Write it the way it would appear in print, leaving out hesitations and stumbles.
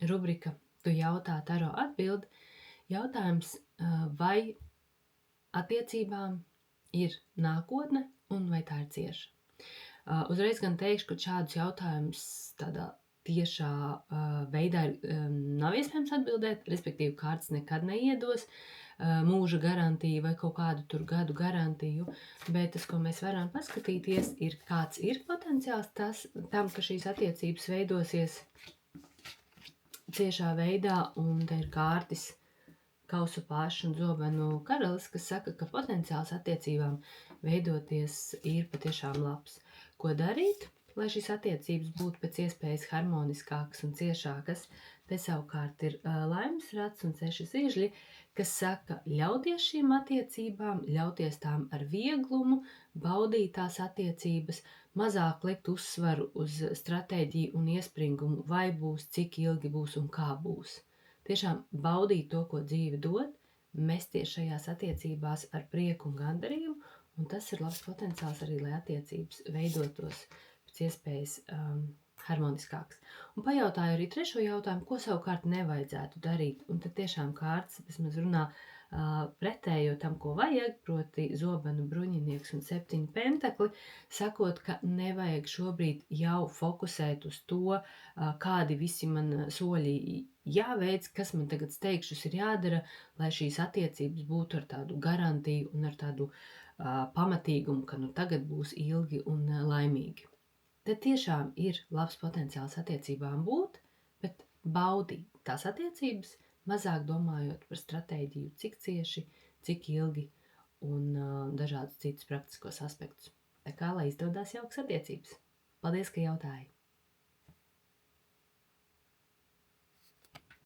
rubrika Tu jautā, Taro atbild. Jautājums, vai attiecībām ir nākotne un vai tā ir cieša? Uzreiz gan teikšu, ka šādus jautājumus tādā tiešā veidā nav iespējams atbildēt, respektīvi kārtas nekad neiedos mūža garantiju vai kaut kādu tur gadu garantiju, bet tas, ko mēs varam paskatīties, ir kāds ir potenciāls tam, ka šīs attiecības veidosies ciešā veidā, un te ir kārtis Kausu pašu un zobenu karalis, kas saka, ka potenciāls attiecībām veidoties ir patiešām labs. Ko darīt, lai šīs attiecības būtu pēc iespējas harmoniskākas un ciešākas? Te savukārt ir laimes rats un 6 zīžļi, kas saka ļauties šīm attiecībām, ļauties tām ar vieglumu, baudīt tās attiecības, mazāk likt uzsvaru uz stratēģiju un iespringumu, vai būs, cik ilgi būs un kā būs. Tiešām baudīt to, ko dzīve dod, mesties šajās attiecībās ar prieku un gandarījumu, un tas ir labs potenciāls arī, lai attiecības veidotos pēc iespējas harmoniskāks. Un pajautāju arī trešo jautājumu, ko savukārt nevajadzētu darīt, un tad tiešām kārtas vismaz runā pretējo tam, ko vajag, proti zobenu bruņinieks un 7 pentakli, sakot, ka nevajag šobrīd jau fokusēt uz to, kādi visi man soļi jāveic, kas man tagad steigšus ir jādara, lai šīs attiecības būtu ar tādu garantiju un ar tādu pamatīgumu, ka tagad būs ilgi un laimīgi. Te tiešām ir labs potenciāls attiecībām būt, bet baudīt tās attiecības, mazāk domājot par stratēģiju, cik cieši, cik ilgi un dažādus citus praktiskos aspektus. Tā kā, lai izdodas jaukas attiecības. Paldies, ka jautāji!